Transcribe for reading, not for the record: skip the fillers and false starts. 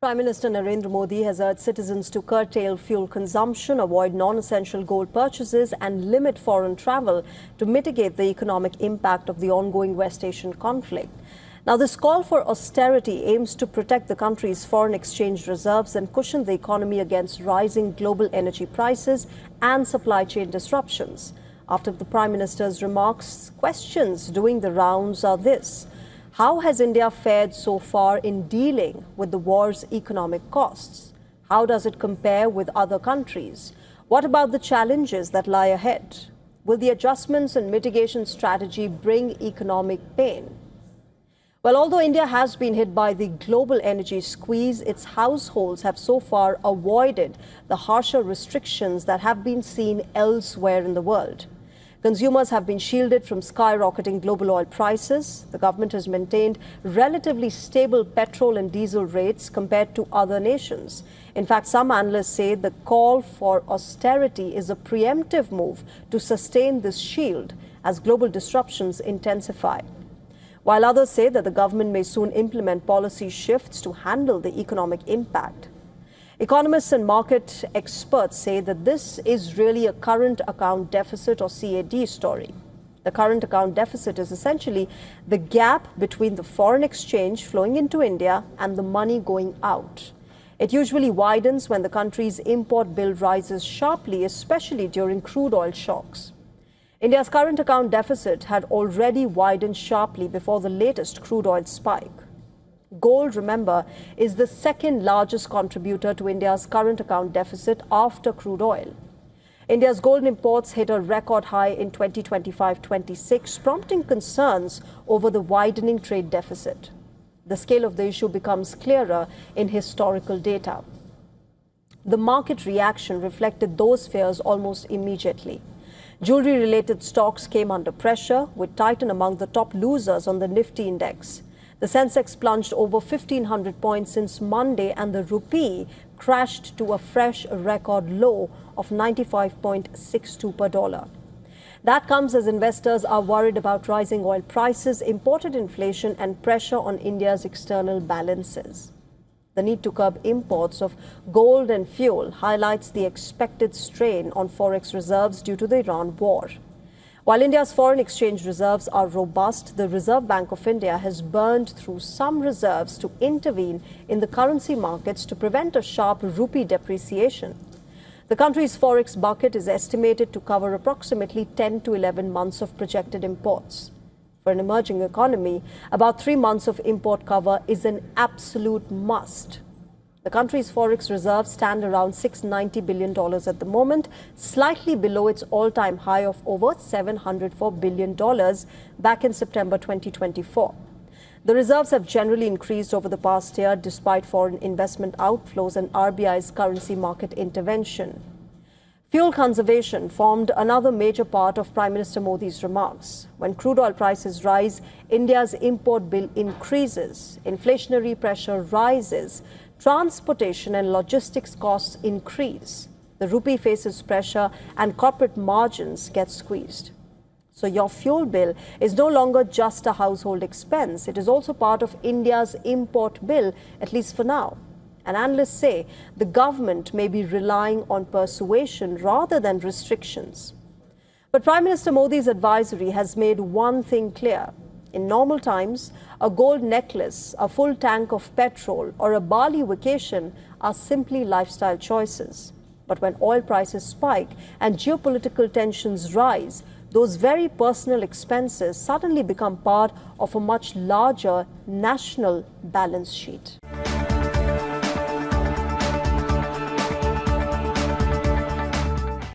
Prime Minister Narendra Modi has urged citizens to curtail fuel consumption, avoid non-essential gold purchases and limit foreign travel to mitigate the economic impact of the ongoing West Asian conflict. Now, this call for austerity aims to protect the country's foreign exchange reserves and cushion the economy against rising global energy prices and supply chain disruptions. After the Prime Minister's remarks, questions doing the rounds are this: how has India fared so far in dealing with the war's economic costs? How does it compare with other countries? What about the challenges that lie ahead? Will the adjustments and mitigation strategy bring economic pain? Well, although India has been hit by the global energy squeeze, its households have so far avoided the harsher restrictions that have been seen elsewhere in the world. Consumers have been shielded from skyrocketing global oil prices. The government has maintained relatively stable petrol and diesel rates compared to other nations. In fact, some analysts say the call for austerity is a preemptive move to sustain this shield as global disruptions intensify, while others say that the government may soon implement policy shifts to handle the economic impact. Economists and market experts say that this is really a current account deficit or CAD story. The current account deficit is essentially the gap between the foreign exchange flowing into India and the money going out. It usually widens when the country's import bill rises sharply, especially during crude oil shocks. India's current account deficit had already widened sharply before the latest crude oil spike. Gold, remember, is the second largest contributor to India's current account deficit after crude oil. India's gold imports hit a record high in 2025-26, prompting concerns over the widening trade deficit. The scale of the issue becomes clearer in historical data. The market reaction reflected those fears almost immediately. Jewelry-related stocks came under pressure, with Titan among the top losers on the Nifty index. The Sensex plunged over 1,500 points since Monday, and the rupee crashed to a fresh record low of 95.62 per dollar. That comes as investors are worried about rising oil prices, imported inflation, and pressure on India's external balances. The need to curb imports of gold and fuel highlights the expected strain on forex reserves due to the Iran war. While India's foreign exchange reserves are robust, the Reserve Bank of India has burned through some reserves to intervene in the currency markets to prevent a sharp rupee depreciation. The country's forex bucket is estimated to cover approximately 10 to 11 months of projected imports. For an emerging economy, about 3 months of import cover is an absolute must. The country's forex reserves stand around $690 billion at the moment, slightly below its all-time high of over $704 billion back in September 2024. The reserves have generally increased over the past year despite foreign investment outflows and RBI's currency market intervention. Fuel conservation formed another major part of Prime Minister Modi's remarks. When crude oil prices rise, India's import bill increases, inflationary pressure rises, transportation and logistics costs increase. The rupee faces pressure and corporate margins get squeezed. So your fuel bill is no longer just a household expense. It is also part of India's import bill, at least for now. And analysts say the government may be relying on persuasion rather than restrictions. But Prime Minister Modi's advisory has made one thing clear. In normal times, a gold necklace, a full tank of petrol, or a Bali vacation are simply lifestyle choices. But when oil prices spike and geopolitical tensions rise, those very personal expenses suddenly become part of a much larger national balance sheet.